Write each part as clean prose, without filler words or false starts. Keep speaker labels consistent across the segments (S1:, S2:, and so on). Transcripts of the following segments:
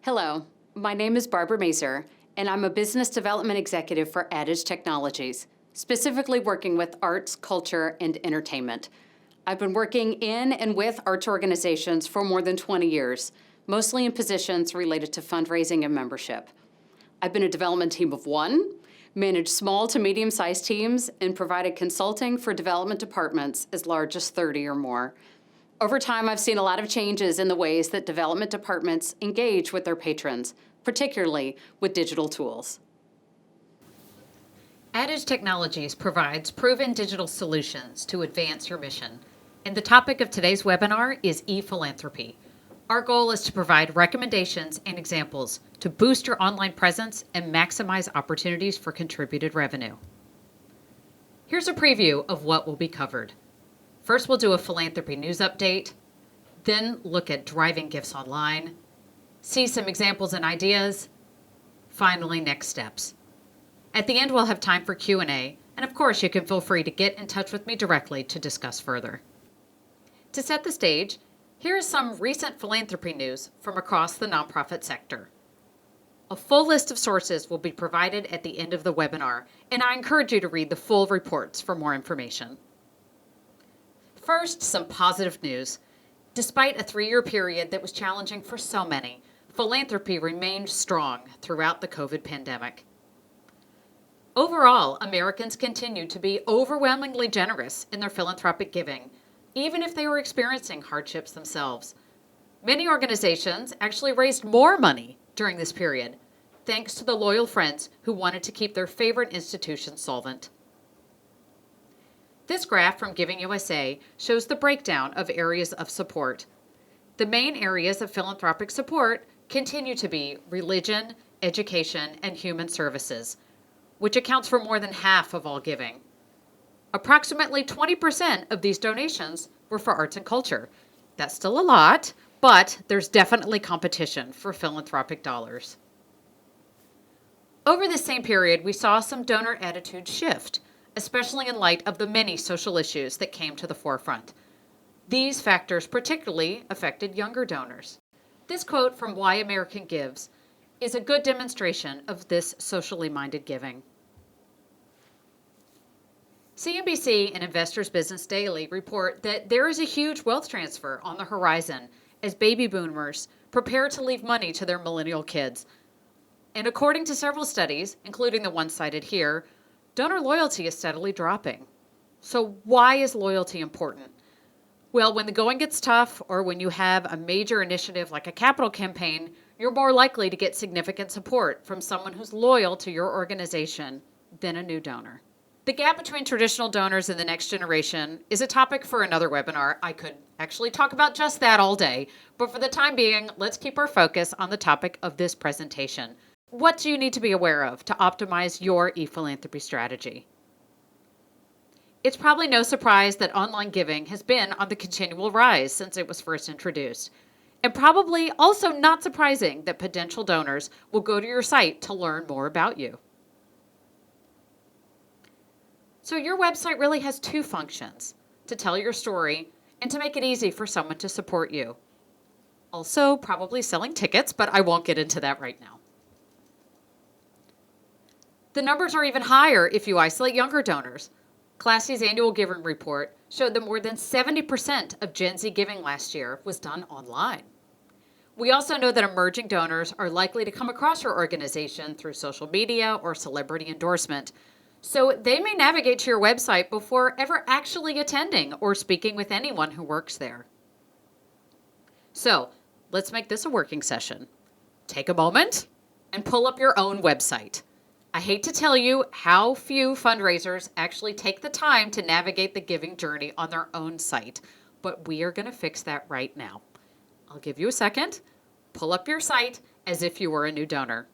S1: Hello, my name is Barbara Mazer, and I'm a business development executive for Adage Technologies, specifically working with arts, culture, and entertainment. I've been working in and with arts organizations for more than 20 years, mostly in positions related to fundraising and membership. I've been a development team of one, managed small to medium-sized teams, and provided consulting for development departments as large as 30 or more. Over time, I've seen a lot of changes in the ways that development departments engage with their patrons, particularly with digital tools.
S2: Adage Technologies provides proven digital solutions to advance your mission. And the topic of today's webinar is ePhilanthropy. Our goal is to provide recommendations and examples to boost your online presence and maximize opportunities for contributed revenue. Here's a preview of what will be covered. First, we'll do a philanthropy news update, then look at driving gifts online, see some examples and ideas, finally, next steps. At the end, we'll have time for Q&A, and of course, you can feel free to get in touch with me directly to discuss further. To set the stage, here is some recent philanthropy news from across the nonprofit sector. A full list of sources will be provided at the end of the webinar, and I encourage you to read the full reports for more information. First, some positive news. Despite a 3-year period that was challenging for so many, philanthropy remained strong throughout the COVID pandemic. Overall, Americans continued to be overwhelmingly generous in their philanthropic giving, even if they were experiencing hardships themselves. Many organizations actually raised more money during this period, thanks to the loyal friends who wanted to keep their favorite institutions solvent. This graph from Giving USA shows the breakdown of areas of support. The main areas of philanthropic support continue to be religion, education, and human services, which accounts for more than half of all giving. Approximately 20% of these donations were for arts and culture. That's still a lot, but there's definitely competition for philanthropic dollars. Over this same period, we saw some donor attitudes shift, especially in light of the many social issues that came to the forefront. These factors particularly affected younger donors. This quote from Why American Gives is a good demonstration of this socially minded giving. CNBC and Investors Business Daily report that there is a huge wealth transfer on the horizon as baby boomers prepare to leave money to their millennial kids. And according to several studies, including the one cited here, donor loyalty is steadily dropping. So why is loyalty important? Well, when the going gets tough or when you have a major initiative like a capital campaign, you're more likely to get significant support from someone who's loyal to your organization than a new donor. The gap between traditional donors and the next generation is a topic for another webinar. I could actually talk about just that all day, but for the time being, let's keep our focus on the topic of this presentation. What do you need to be aware of to optimize your ePhilanthropy strategy? It's probably no surprise that online giving has been on the continual rise since it was first introduced. And probably also not surprising that potential donors will go to your site to learn more about you. So your website really has two functions: to tell your story and to make it easy for someone to support you. Also, probably selling tickets, but I won't get into that right now. The numbers are even higher if you isolate younger donors. Classy's annual giving report showed that more than 70% of Gen Z giving last year was done online. We also know that emerging donors are likely to come across your organization through social media or celebrity endorsement, so they may navigate to your website before ever actually attending or speaking with anyone who works there. So let's make this a working session. Take a moment and pull up your own website. I hate to tell you how few fundraisers actually take the time to navigate the giving journey on their own site, but we are going to fix that right now. I'll give you a second. Pull up your site as if you were a new donor.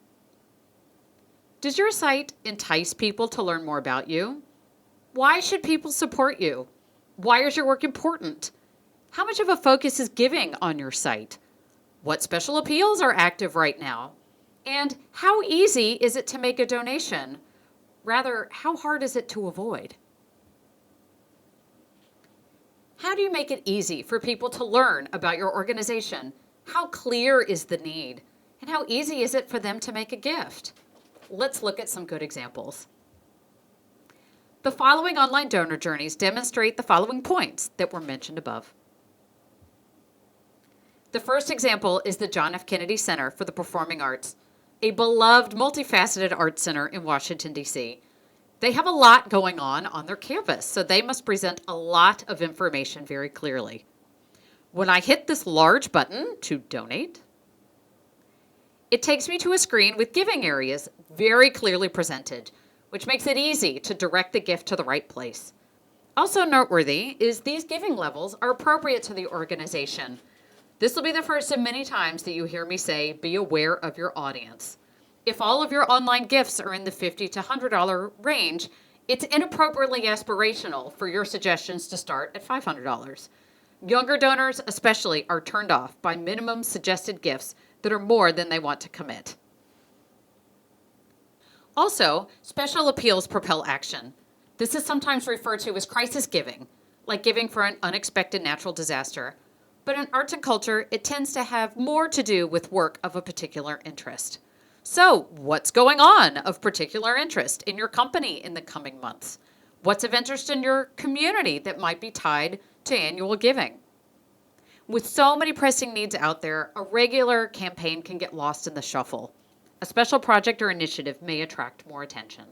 S2: Does your site entice people to learn more about you? Why should people support you? Why is your work important? How much of a focus is giving on your site? What special appeals are active right now? And how easy is it to make a donation? Rather, how hard is it to avoid? How do you make it easy for people to learn about your organization? How clear is the need? And how easy is it for them to make a gift? Let's look at some good examples. The following online donor journeys demonstrate the following points that were mentioned above. The first example is the John F. Kennedy Center for the Performing Arts, a beloved multifaceted arts center in Washington, D.C. They have a lot going on their campus, so they must present a lot of information very clearly. When I hit this large button to donate, it takes me to a screen with giving areas very clearly presented, which makes it easy to direct the gift to the right place. Also noteworthy is these giving levels are appropriate to the organization. This will be the first of many times that you hear me say, be aware of your audience. If all of your online gifts are in the $50 to $100 range, it's inappropriately aspirational for your suggestions to start at $500. Younger donors especially are turned off by minimum suggested gifts that are more than they want to commit. Also, special appeals propel action. This is sometimes referred to as crisis giving, like giving for an unexpected natural disaster. But in arts and culture, it tends to have more to do with work of a particular interest. So, what's going on of particular interest in your company in the coming months? What's of interest in your community that might be tied to annual giving? With so many pressing needs out there, a regular campaign can get lost in the shuffle. A special project or initiative may attract more attention.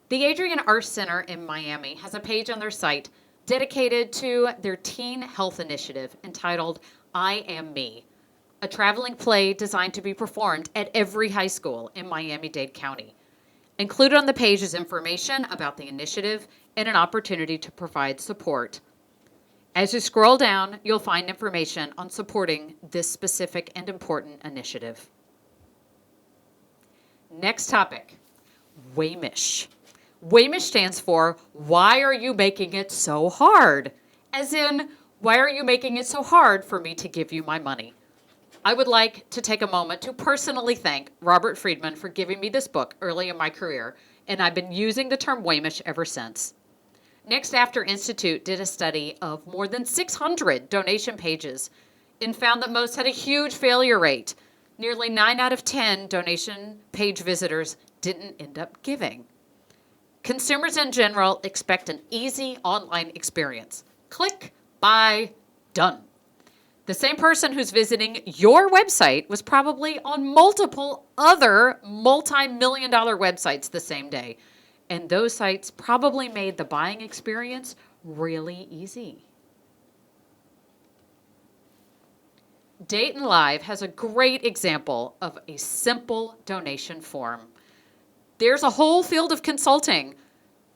S2: The Adrian Arts Center in Miami has a page on their site dedicated to their teen health initiative entitled I Am Me, a traveling play designed to be performed at every high school in Miami-Dade County. Included on the page is information about the initiative and an opportunity to provide support. As you scroll down, you'll find information on supporting this specific and important initiative. Next topic, WAMISH. WAMISH stands for, why are you making it so hard? As in, why are you making it so hard for me to give you my money? I would like to take a moment to personally thank Robert Friedman for giving me this book early in my career, and I've been using the term WAMISH ever since. Next After Institute did a study of more than 600 donation pages and found that most had a huge failure rate. Nearly 9 out of 10 donation page visitors didn't end up giving. Consumers in general expect an easy online experience. Click, buy, done. The same person who's visiting your website was probably on multiple other multi-million-dollar websites the same day. And those sites probably made the buying experience really easy. Dayton Live has a great example of a simple donation form. There's a whole field of consulting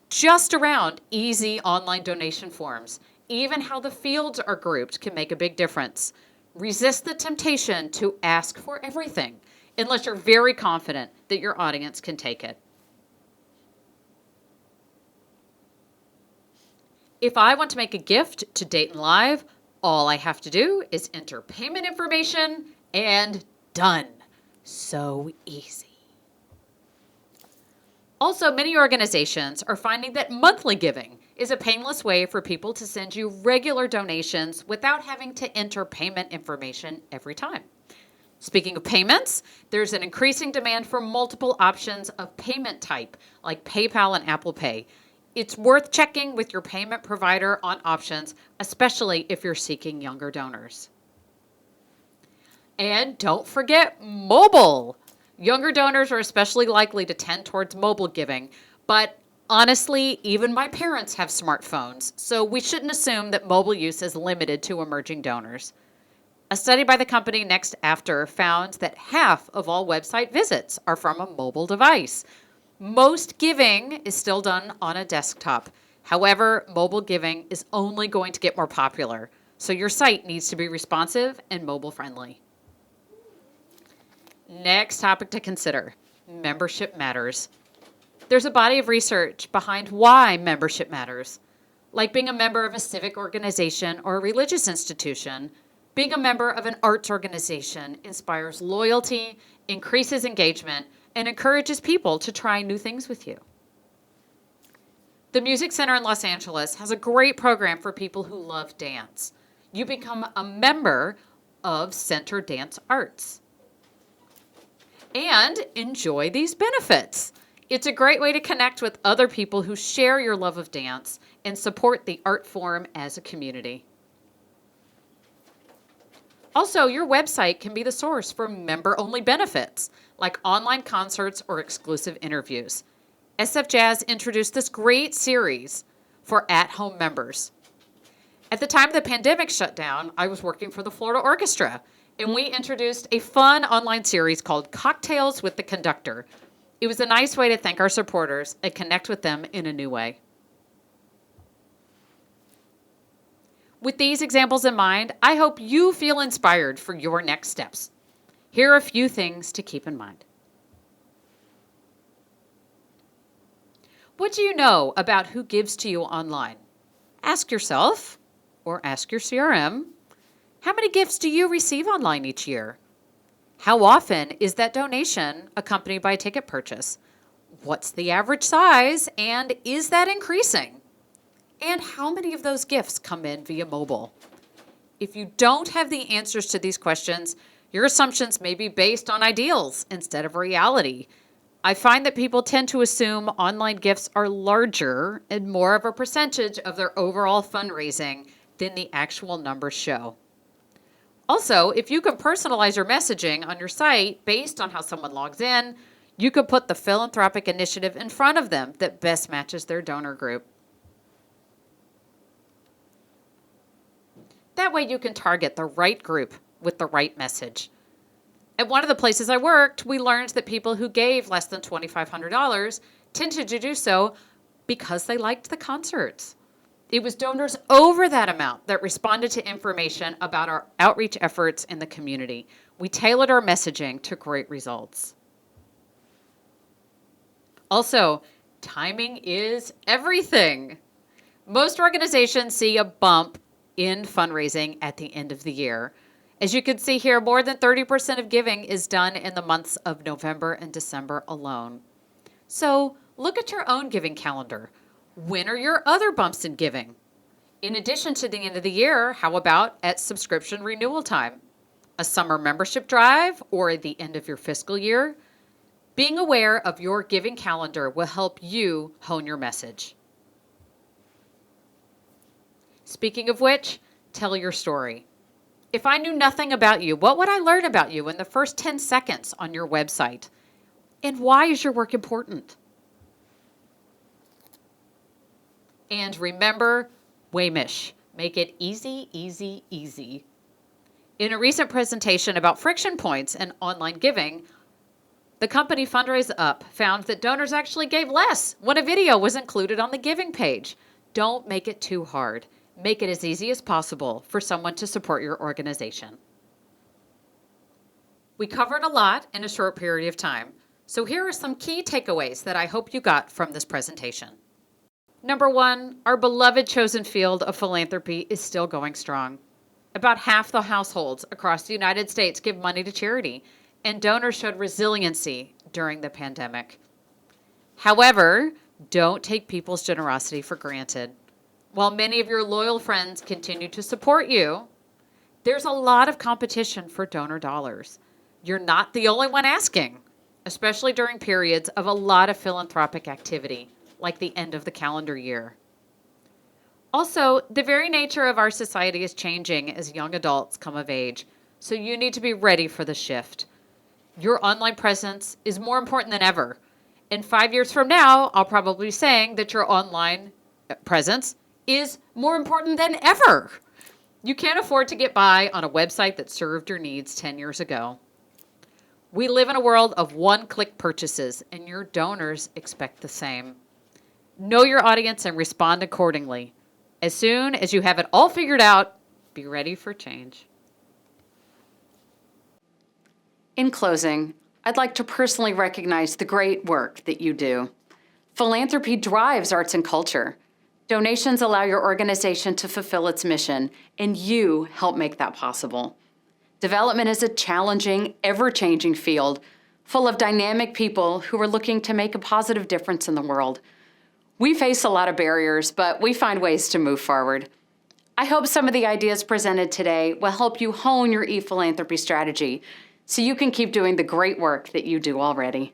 S2: just around easy online donation forms. Even how the fields are grouped can make a big difference. Resist the temptation to ask for everything unless you're very confident that your audience can take it. If I want to make a gift to Dayton Live, all I have to do is enter payment information and done. So easy. Also, many organizations are finding that monthly giving is a painless way for people to send you regular donations without having to enter payment information every time. Speaking of payments, there's an increasing demand for multiple options of payment type, like PayPal and Apple Pay. It's worth checking with your payment provider on options, especially if you're seeking younger donors. And don't forget mobile. Younger donors are especially likely to tend towards mobile giving, but honestly, even my parents have smartphones, so we shouldn't assume that mobile use is limited to emerging donors. A study by the company Next After found that half of all website visits are from a mobile device. Most giving is still done on a desktop. However, mobile giving is only going to get more popular, so your site needs to be responsive and mobile friendly. Next topic to consider, membership matters. There's a body of research behind why membership matters. Like being a member of a civic organization or a religious institution, being a member of an arts organization inspires loyalty, increases engagement, and encourages people to try new things with you. The Music Center in Los Angeles has a great program for people who love dance. You become a member of Center Dance Arts. And enjoy these benefits. It's a great way to connect with other people who share your love of dance and support the art form as a community. Also, your website can be the source for member-only benefits, like online concerts or exclusive interviews. SF Jazz introduced this great series for at-home members. At the time the pandemic shut down, I was working for the Florida Orchestra, and we introduced a fun online series called Cocktails with the Conductor. It was a nice way to thank our supporters and connect with them in a new way. With these examples in mind, I hope you feel inspired for your next steps. Here are a few things to keep in mind. What do you know about who gives to you online? Ask yourself, or ask your CRM, how many gifts do you receive online each year? How often is that donation accompanied by a ticket purchase? What's the average size, and is that increasing? And how many of those gifts come in via mobile? If you don't have the answers to these questions, your assumptions may be based on ideals instead of reality. I find that people tend to assume online gifts are larger and more of a percentage of their overall fundraising than the actual numbers show. Also, if you can personalize your messaging on your site based on how someone logs in, you could put the philanthropic initiative in front of them that best matches their donor group. That way you can target the right group with the right message. At one of the places I worked, we learned that people who gave less than $2,500 tended to do so because they liked the concerts. It was donors over that amount that responded to information about our outreach efforts in the community. We tailored our messaging to great results. Also, timing is everything. Most organizations see a bump in fundraising at the end of the year. As you can see here, more than 30% of giving is done in the months of November and December alone. So look at your own giving calendar. When are your other bumps in giving? In addition to the end of the year, how about at subscription renewal time? A summer membership drive or at the end of your fiscal year? Being aware of your giving calendar will help you hone your message. Speaking of which, tell your story. If I knew nothing about you, what would I learn about you in the first 10 seconds on your website? And why is your work important? And remember, Waymish. Make it easy, easy, easy. In a recent presentation about friction points and online giving, the company Fundraise Up found that donors actually gave less when a video was included on the giving page. Don't make it too hard. Make it as easy as possible for someone to support your organization. We covered a lot in a short period of time, so here are some key takeaways that I hope you got from this presentation. Number one, our beloved chosen field of philanthropy is still going strong. About half the households across the United States give money to charity, and donors showed resiliency during the pandemic. However, don't take people's generosity for granted. While many of your loyal friends continue to support you, there's a lot of competition for donor dollars. You're not the only one asking, especially during periods of a lot of philanthropic activity, like the end of the calendar year. Also, the very nature of our society is changing as young adults come of age, so you need to be ready for the shift. Your online presence is more important than ever. And 5 years from now, I'll probably be saying that your online presence is more important than ever. You can't afford to get by on a website that served your needs 10 years ago. We live in a world of one-click purchases, and your donors expect the same. Know your audience and respond accordingly. As soon as you have it all figured out, be ready for change.
S1: In closing, I'd like to personally recognize the great work that you do. Philanthropy drives arts and culture. Donations allow your organization to fulfill its mission, and you help make that possible. Development is a challenging, ever-changing field full of dynamic people who are looking to make a positive difference in the world. We face a lot of barriers, but we find ways to move forward. I hope some of the ideas presented today will help you hone your ePhilanthropy strategy so you can keep doing the great work that you do already.